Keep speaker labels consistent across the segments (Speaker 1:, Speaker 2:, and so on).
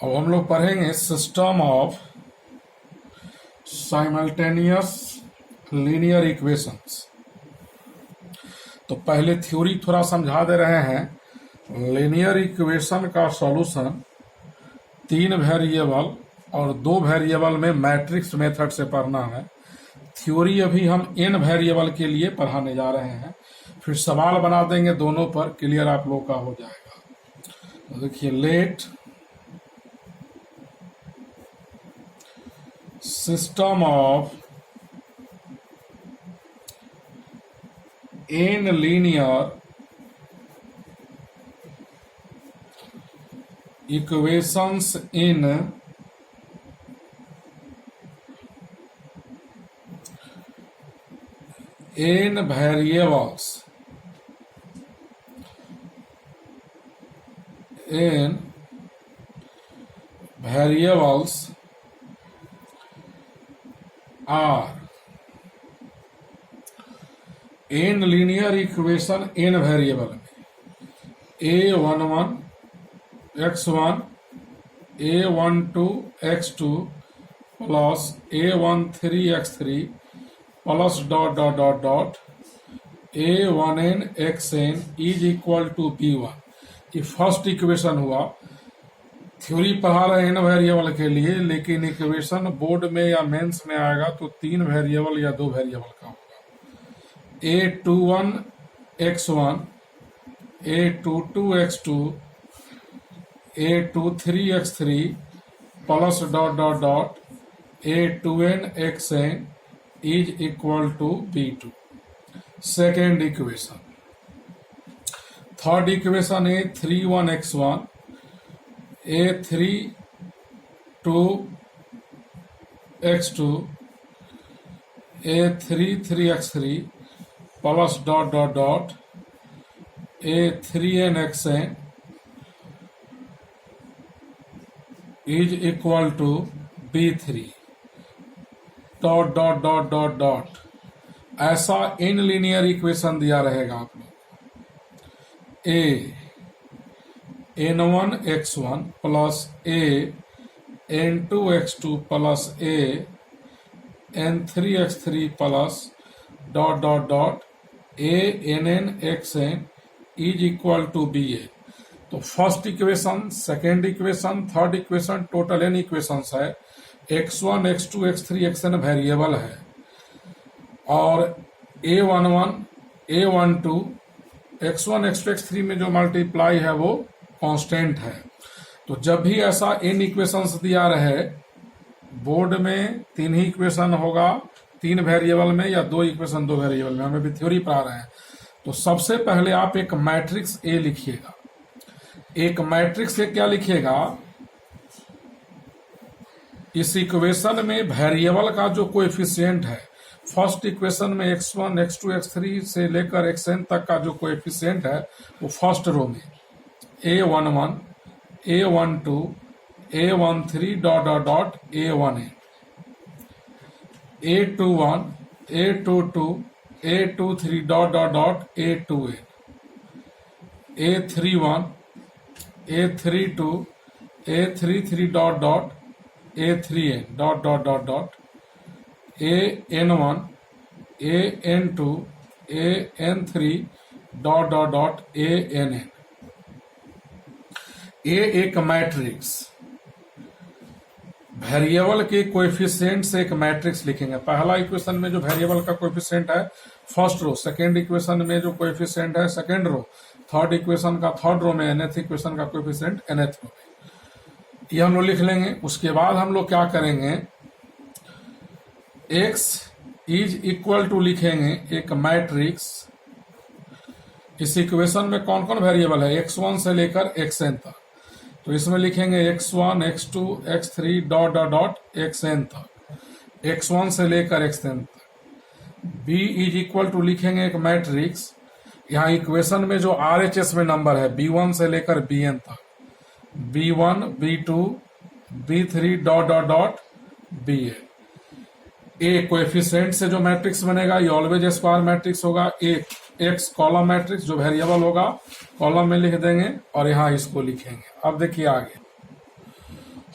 Speaker 1: अब हम लोग पढ़ेंगे system of simultaneous linear equations. तो पहले थ्योरी थोड़ा समझा दे रहे हैं। लीनियर इक्वेशन का सॉल्यूशन 3 वेरिएबल और 2 वेरिएबल में मैट्रिक्स मेथड से पढ़ना है। थ्योरी अभी हम n वेरिएबल के लिए पढ़ाने जा रहे हैं, फिर सवाल बना देंगे दोनों पर, क्लियर आप लोग का हो जाएगा। तो देखिए, let system of n linear equations in n variables are n linear equation n variable में a11 x1 a12 x2 plus a13 x3 plus dot dot dot dot a1n xn is equal to b1। ये first equation हुआ। Theory पढ़ा रहे हैं n variable के लिए, लेकिन equation board में या मेंस में आएगा तो 3 वेरिएबल या 2 वेरिएबल का होगा। a21 x1 a22 x2 a23 x3 plus dot dot dot a2n xn is equal to b2। Second equation. Third equation a31 x1 a32 x2 a33 x3 plus dot dot dot a3n xn is equal to b3 dot dot dot dot dot. ऐसा इन linear equation दिया रहेगा आप लोग। n1 x1 plus n2 x2 plus n3 x3 plus dot dot dot ann xn is equal to ba। तो first equation, second equation, third equation, total n equations है। x1 x2 x3 xn variable है और a11 a12 x1 x2 x3 में जो multiply है वो constant है। तो जब भी ऐसा n इक्वेशंस दिया रहे बोर्ड में, 3 ही इक्वेशन होगा 3 वेरिएबल में या 2 इक्वेशन 2 वेरिएबल में, हमें भी थ्योरी पढ़ा रहे हैं। तो सबसे पहले आप एक मैट्रिक्स A लिखिएगा। एक मैट्रिक्स A क्या लिखिएगा? इस इक्वेशन में वेरिएबल का जो कोएफिशिएंट है, फर्स्ट इक्वेशन में x1 x2 x3 से लेकर xn तक का जो कोएफिशिएंट है वो फर्स्ट रो में a11 a12 a13 dot dot dot a1n a21 a22 a23 dot dot dot a2n a31 a32 a33 dot dot a3n dot dot dot dot an1 an2 an3 dot dot dot ann। एक matrix variable के coefficient से एक matrix लिखेंगे। पहला equation में जो variable का coefficient है फर्स्ट रो, सेकेंड इक्वेशन में जो कोएफिशिएंट है सेकेंड रो, थर्ड इक्वेशन का थर्ड रो में, nth इक्वेशन का कोएफिशिएंट nth रो में। ये हम लोग लिख लेंगे। उसके बाद हम लोग क्या करेंगे, x इज इक्वल टू लिखेंगे एक मैट्रिक्स। इस इक्वेशन में कौन कौन वेरिएबल है, x1 से लेकर xn तक। तो इसमें लिखेंगे x1 x2 x3 dot dot dot xn तक, x1 से लेकर xn तक। b इज इक्वल टू लिखेंगे एक मैट्रिक्स। यहाँ इक्वेशन में जो RHS में नंबर है b1 से लेकर bn तक, b1 b2 b3 dot dot dot bn। ए कोएफिशिएंट से जो मैट्रिक्स बनेगा ये ऑलवेज स्क्वायर मैट्रिक्स होगा। एक एक्स कॉलम मैट्रिक्स जो वेरिएबल होगा कॉलम में लिख देंगे और यहाँ इसको लिखेंगे। अब देखिए आगे,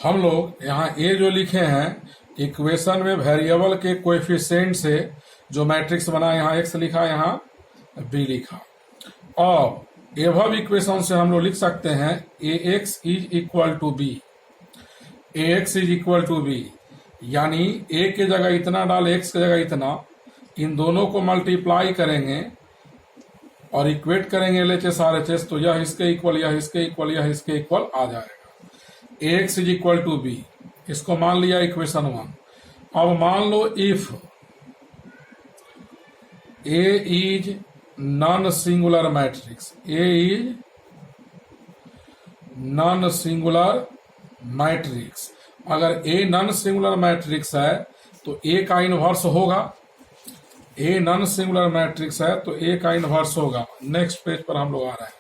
Speaker 1: हम लोग यहाँ ए जो लिखे हैं, इक्वेशन में वेरिएबल के कोएफिशिएंट से जो मैट्रिक्स बना, यहाँ एक्स लिखा, यहाँ बी लिखा। और एवब इक्वेशन से हम लोग लिख सकते हैं A x is equal to B, A x is equal to B, यानी ए के जगह इतना डाल, एक्स की जगह इतना, इन दोनों को मल्टीप्लाई करेंगे और इक्वेट करेंगे LHS RHS, तो यह इसके इक्वल, यह इसके इक्वल, यह इसके इक्वल आ जाएगा। A x is equal to B, इसको मान लिया इक्वेशन 1। अब मान लो if A is non singular matrix, A is non singular matrix, अगर ए नॉन सिंगुलर मैट्रिक्स है तो ए का इनवर्स होगा, ए नॉन सिंगुलर मैट्रिक्स है तो ए का इनवर्स होगा। नेक्स्ट पेज पर हम लोग आ रहे हैं,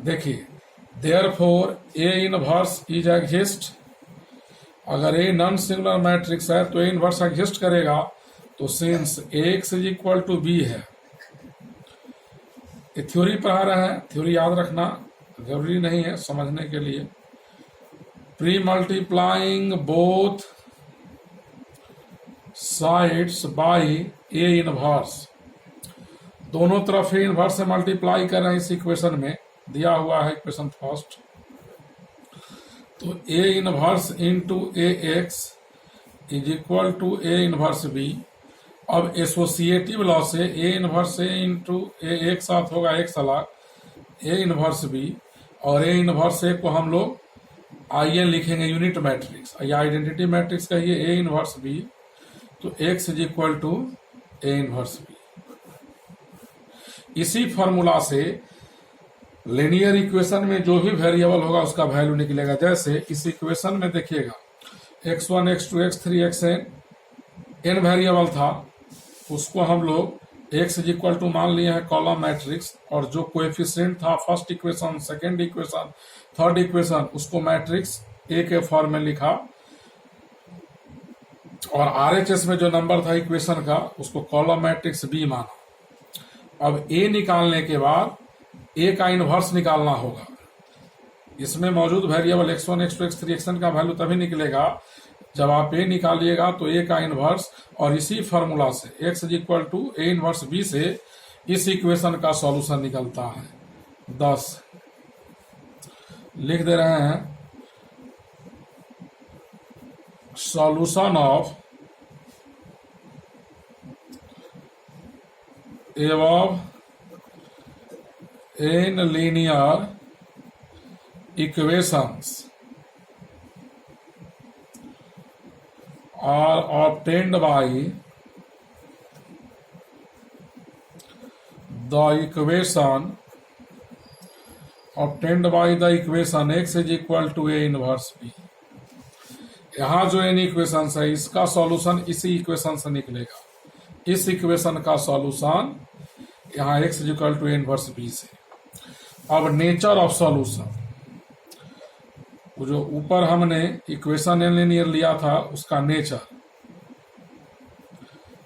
Speaker 1: देखिए, therefore A inverse is exist, अगर ए नॉन सिंगुलर मैट्रिक्स है तो ए इनवर्स एग्जिस्ट करेगा, तो since A x is equal to B है, ये थ्योरी पढ़ा रहा है, थ्योरी याद रखना जरूरी नहीं है समझने के लिए। Pre multiplying both sides by A inverse, दोनों तरफ ए इनवर्स से मल्टीप्लाई कर रहे हैं, इस इक्वेशन में दिया हुआ है इक्वेशन फर्स्ट, तो A inverse into A x is equal to A inverse B. अब एसोसिएटिव लॉ से ए इनवर्स ए इंटू ए एक साथ होगा, एक सलाह ए इनवर्स बी, और ए इनवर्स ए को हम लोग आई एन लिखेंगे, यूनिट मैट्रिक्स या आइडेंटिटी मैट्रिक्स कहिए, ए इनवर्स बी, तो x is equal to A inverse B. इसी फॉर्मूला से लिनियर इक्वेशन में जो भी वेरिएबल होगा उसका वैल्यू निकलेगा। जैसे इस इक्वेशन में देखिएगा x1 x2 x3 xn N variable था, उसको हम लोग x इज इक्वल टू मान लिए हैं कॉलम मैट्रिक्स, और जो कोएफिशिएंट था first equation, second equation, third equation, उसको मैट्रिक्स ए के फॉर्म में लिखा, और RHS में जो नंबर था इक्वेशन का उसको कॉलम मैट्रिक्स बी माना। अब ए निकालने के बाद ए का इनवर्स निकालना होगा, इसमें मौजूद variable x1 x2 x3 xn का वैल्यू तभी निकलेगा जब आप ए निकालिएगा तो ए का इनवर्स, और इसी फॉर्मूला से x is equal to A inverse B से इस इक्वेशन का सॉल्यूशन निकलता है। 10 लिख दे रहे हैं, solution of above n linear equations are obtained by the equation x is equal to a inverse b। यहाँ जो n इक्वेशन है इसका सॉल्यूशन इसी इक्वेशन से निकलेगा, इस इक्वेशन का सॉल्यूशन यहाँ x is equal to A inverse B से। अब नेचर ऑफ सॉल्यूशन, जो ऊपर हमने इक्वेशन एन लीनियर लिया था उसका नेचर,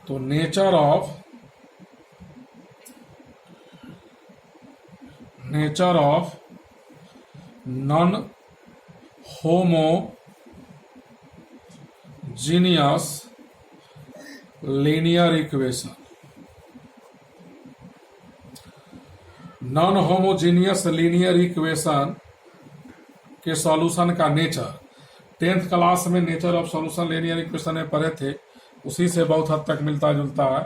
Speaker 1: तो nature of non homogeneous linear equation, non homogeneous linear equation के सॉल्यूशन का नेचर, 10th क्लास में nature of solution linear equation में पढ़े थे, उसी से बहुत हद तक मिलता जुलता है।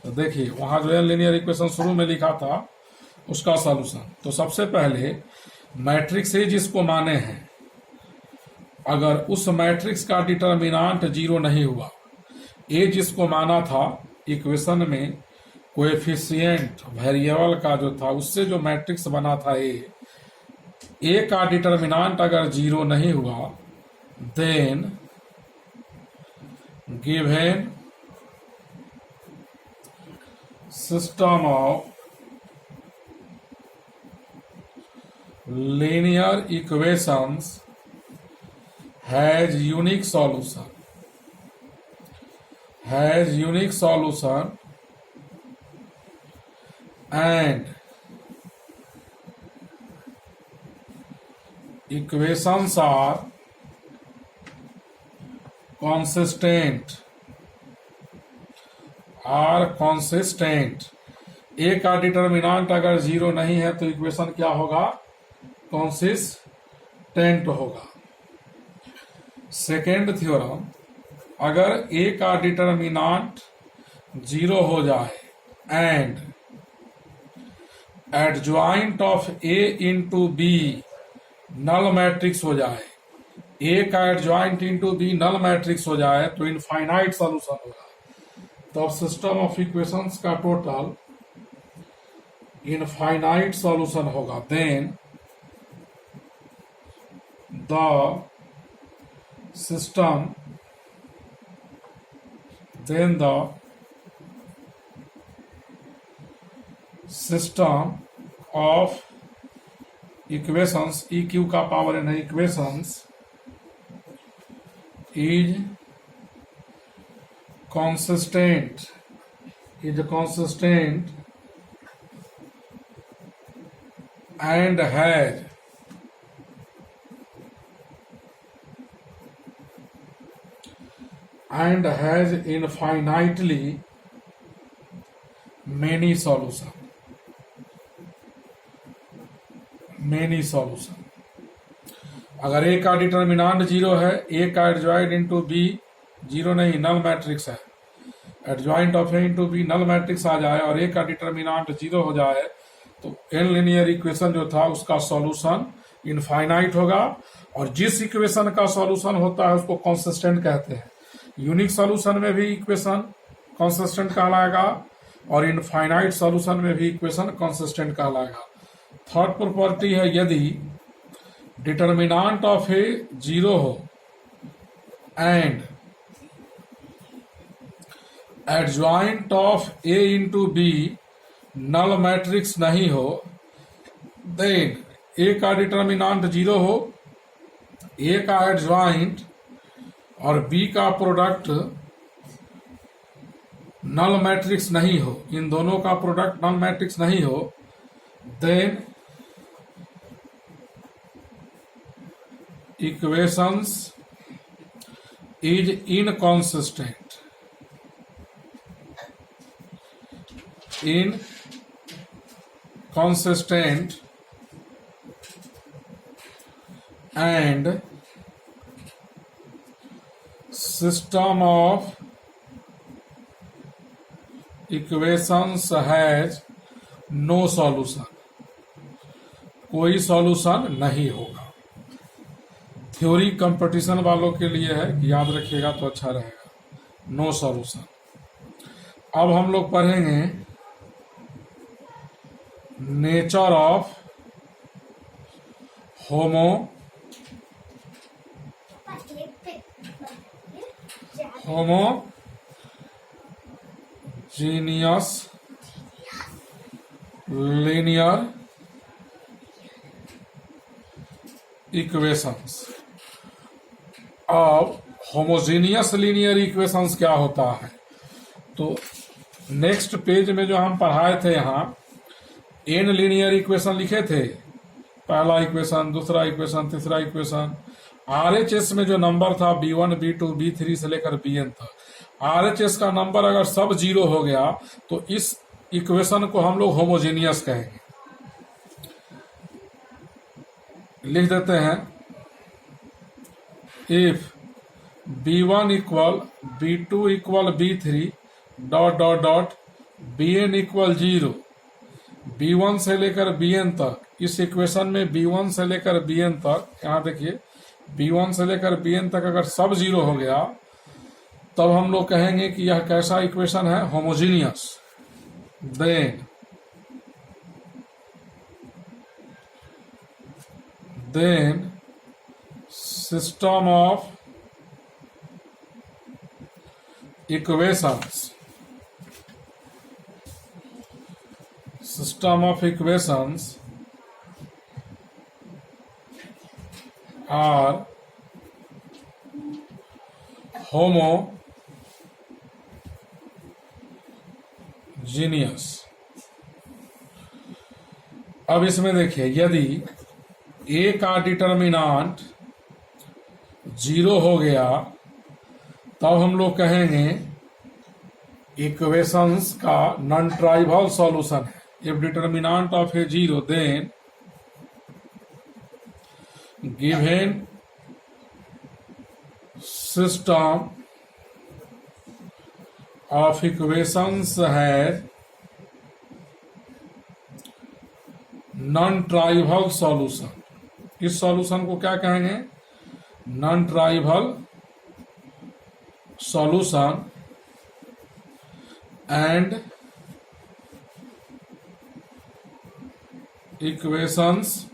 Speaker 1: तो देखिए वहां जो है लीनियर इक्वेशन शुरू में लिखा था उसका सॉल्यूशन, तो सबसे पहले मैट्रिक्स ए जिसको माने हैं, अगर उस मैट्रिक्स का डिटर्मिनांट 0 नहीं हुआ, ए जिसको माना था इक्वेशन में कोएफिशिएंट वेरिएबल का जो था उससे जो मैट्रिक्स बना था ए का डिटर्मिनांट अगर 0 नहीं हुआ, then given system of linear equations has unique solution and equations are consistent are consistent. A का डिटर्मिनांट अगर जीरो नहीं है तो इक्वेशन क्या होगा, कॉन्सिस्टेंट होगा। सेकेंड थ्योरम, अगर ए का डिटर्मिनांट जीरो हो जाए and adjoint of A into B null matrix हो जाए, ए का adjoint into B null matrix हो जाए तो इनफाइनाइट सॉल्यूशन होगा। तो सिस्टम ऑफ इक्वेशंस का टोटल इनफाइनाइट सॉल्यूशन होगा। Then the system of equations, E Q का पावर एन है, equations is consistent and has infinitely many solution। अगर ए का डिटर्मिनांट जीरो है, ए का एडजॉइंट इंटू बी जीरो नहीं, नल मैट्रिक्स है, adjoint of A into B null matrix आ जाए और ए का डिटर्मिनांट जीरो हो जाए तो एन लिनियर इक्वेशन जो था उसका सॉल्यूशन इनफाइनाइट होगा। और जिस इक्वेशन का सॉल्यूशन होता है उसको कंसिस्टेंट कहते हैं। यूनिक सॉल्यूशन में भी इक्वेशन कंसिस्टेंट कहलाएगा और इनफाइनाइट सॉल्यूशन में भी इक्वेशन कंसिस्टेंट कहलाएगा। थर्ड प्रॉपर्टी है, यदि डिटर्मिनांट ऑफ ए जीरो हो and adjoint of A into B null matrix नहीं हो, देन ए का डिटर्मिनांट जीरो हो, ए का एडजॉइंट और बी का प्रोडक्ट नल मैट्रिक्स नहीं हो, इन दोनों का प्रोडक्ट नल मैट्रिक्स नहीं हो, then equations is inconsistent and system of equations has no solution, कोई सॉल्यूशन नहीं होगा। थ्योरी कंपटीशन वालों के लिए है, याद रखिएगा तो अच्छा रहेगा, नो सॉल्यूशन। अब हम लोग पढ़ेंगे nature of homogeneous linear equations. अब होमोजीनियस लीनियर इक्वेशंस क्या होता है, तो नेक्स्ट पेज में जो हम पढ़ाए थे यहाँ एन लीनियर इक्वेशन लिखे थे, पहला इक्वेशन, दूसरा इक्वेशन, तीसरा इक्वेशन। आरएचएस में जो नंबर था B1, B2, B3 से लेकर Bn तक, आरएचएस का नंबर अगर सब जीरो हो गया तो इस इक्वेशन को हम लोग होमोजेनियस कहेंगे। लिख देते हैं, if B1 equal B2 equal B3 dot dot dot Bn equal 0, B1 से लेकर Bn तक, इस इक्वेशन में B1 से लेकर Bn तक, यहाँ देखिए B1 से लेकर Bn तक अगर सब जीरो हो गया तब हम लोग कहेंगे कि यह कैसा इक्वेशन है, homogeneous. Then system of equations are homogeneous। अब इसमें देखिए, यदि ए का डिटर्मिनांट जीरो हो गया तब हम लोग कहेंगे इक्वेशंस का नॉन ट्राइवल सॉल्यूशन है। If determinant of A zero then given system of equations है नॉन ट्राइवल सॉल्यूशन। इस सॉल्यूशन को क्या कहेंगे? Non trivial solution and equations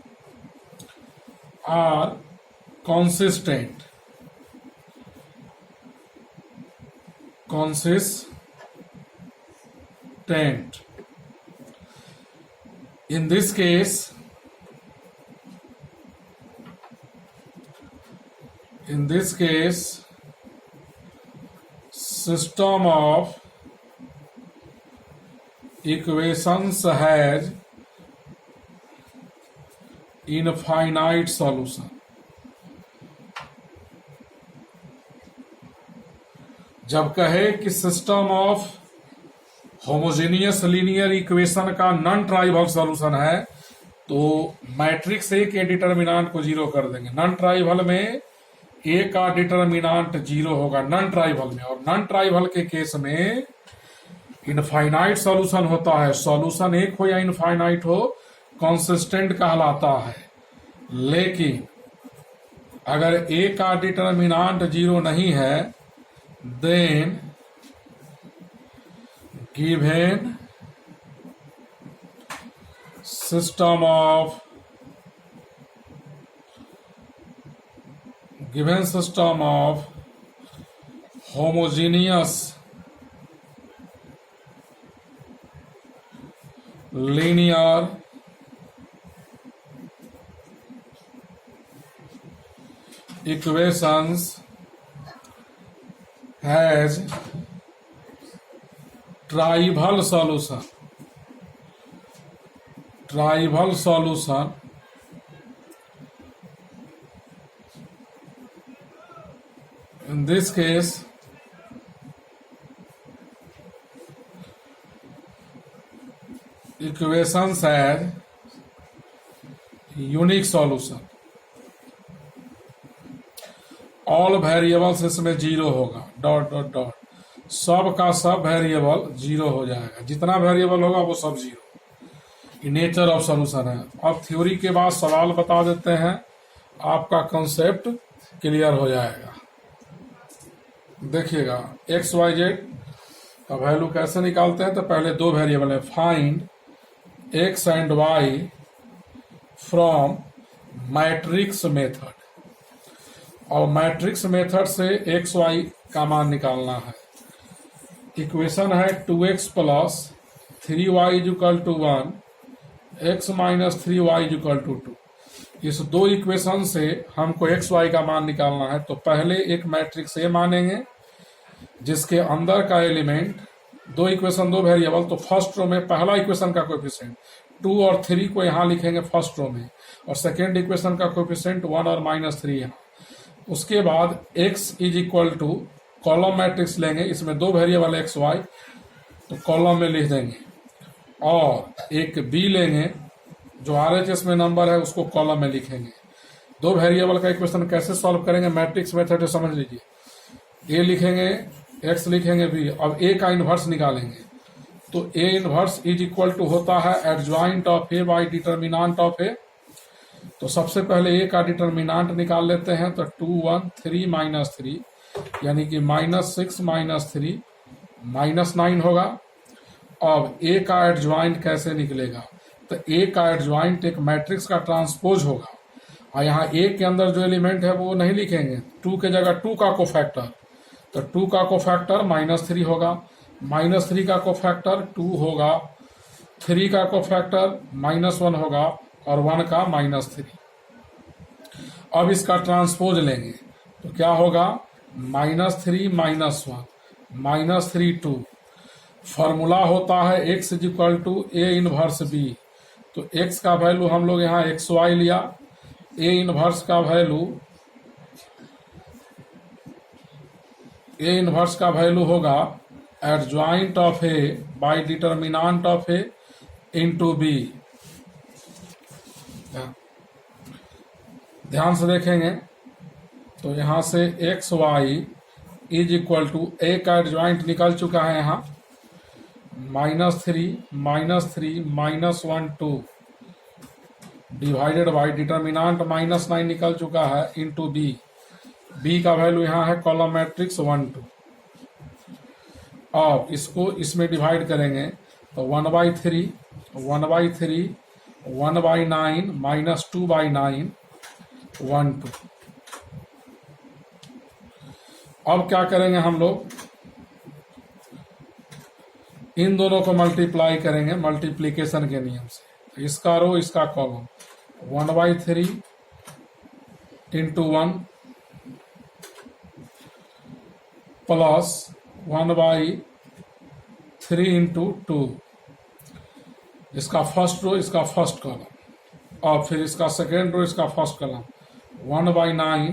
Speaker 1: are consistent in this case system of equations has infinite solution। जब कहे कि system of homogeneous linear equation का non trivial solution है तो मैट्रिक्स ए के डिटर्मिनेंट को जीरो कर देंगे। नॉन ट्राइवल में ए का डिटर्मिनेंट जीरो होगा नॉन ट्राइवल में, और नॉन ट्राइवल के केस में इनफाइनाइट सॉल्यूशन होता है। सॉल्यूशन एक हो या इनफाइनाइट हो, कंसिस्टेंट कहलाता है। लेकिन अगर ए का डिटर्मिनेंट जीरो नहीं है then given system of homogeneous linear equations has tribal solution in this case equations has unique solution। All variables इसमें जीरो होगा, डॉट डॉट डॉट सब का सब वेरिएबल जीरो हो जाएगा। जितना वेरिएबल होगा वो सब जीरो। ये नेचर ऑफ सॉल्यूशन है। अब थ्योरी के बाद सवाल बता देते हैं, आपका कंसेप्ट क्लियर हो जाएगा। देखिएगा एक्स वाई जेड का वैल्यू कैसे निकालते हैं। तो पहले दो वेरिएबल है, find x and y from matrix method. और मैट्रिक्स मेथड से एक्स वाई का मान निकालना है। इक्वेशन है 2x plus 3y equal to 1, x minus 3y equal to 2। इस दो इक्वेशन से हमको एक्स वाई का मान निकालना है। तो पहले एक मैट्रिक्स ए मानेंगे जिसके अंदर का एलिमेंट, दो इक्वेशन दो वेरिएबल, तो फर्स्ट रो में पहला इक्वेशन का कोएफिशिएंट 2 और 3 को यहाँ लिखेंगे फर्स्ट रो में, और सेकेंड इक्वेशन का कोएफिशिएंट 1 और -3 यहाँ। उसके बाद x is equal to column matrix लेंगे, इसमें दो वेरिएबल एक्स वाई, तो कॉलम में लिख देंगे, और एक b लेंगे जो RHS में नंबर है उसको कॉलम में लिखेंगे। दो वेरिएबल का इक्वेशन कैसे सॉल्व करेंगे मैट्रिक्स मेथड से समझ लीजिए। a लिखेंगे, x लिखेंगे b, अब a का इनवर्स निकालेंगे। तो a inverse is equal to होता है adjoint of a by determinant of a। तो सबसे पहले ए का डिटर्मिनेंट निकाल लेते हैं। तो 2 1 3 -3 यानी कि -6 -3 -9 होगा। अब ए का एडजॉइंट कैसे निकलेगा? तो ए का एडजॉइंट एक मैट्रिक्स का ट्रांसपोज होगा, और यहाँ ए के अंदर जो एलिमेंट है वो नहीं लिखेंगे, 2 के जगह 2 का कोफैक्टर। तो 2 का कोफैक्टर -3 होगा, -3 का कोफैक्टर 2 होगा, 3 का कोफैक्टर -1 होगा, और 1 का -3। अब इसका ट्रांसपोज लेंगे तो क्या होगा? -3 -1 -3 2। फॉर्मूला होता है x is equal to A inverse b। तो x का वैल्यू हम लोग यहाँ xy लिया, ए इनवर्स का वैल्यू ए इनवर्स का वैल्यू होगा adjoint of A by determinant of A into B. ध्यान से देखेंगे तो यहां से x Y is equal to A का एडजॉइंट निकल चुका है यहाँ -3 -1 2 डिवाइडेड बाई डिटर्मिनेंट -9 निकल चुका है इनटू बी। बी का वैल्यू यहाँ है कॉलम मैट्रिक्स 1 2। अब इसको इसमें डिवाइड करेंगे तो 1/3 1/3 1/9 -2/9 1 2। अब क्या करेंगे हम लोग, इन दोनों को मल्टीप्लाई करेंगे मल्टीप्लीकेशन के नियम से। तो इसका रो इसका कॉलम 1/3 इंटू 1 प्लस 1/3 इंटू 2। इसका फर्स्ट रो इसका फर्स्ट कॉलम और फिर इसका सेकेंड रो इसका फर्स्ट कॉलम 1/9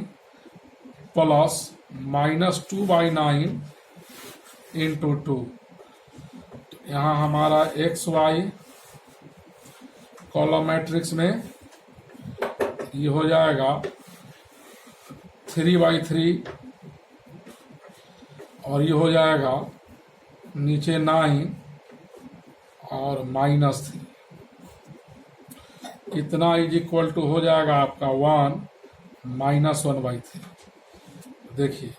Speaker 1: प्लस -2/9 इंटू 2। यहाँ हमारा एक्स वाई कॉलम मैट्रिक्स में ये हो जाएगा 3/3 और ये हो जाएगा नीचे 9 और -3। कितना इज इक्वल टू हो जाएगा आपका 1 -1/3। देखिए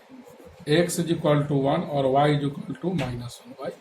Speaker 1: x इज इक्वल टू 1 और y इज इक्वल टू -1/3।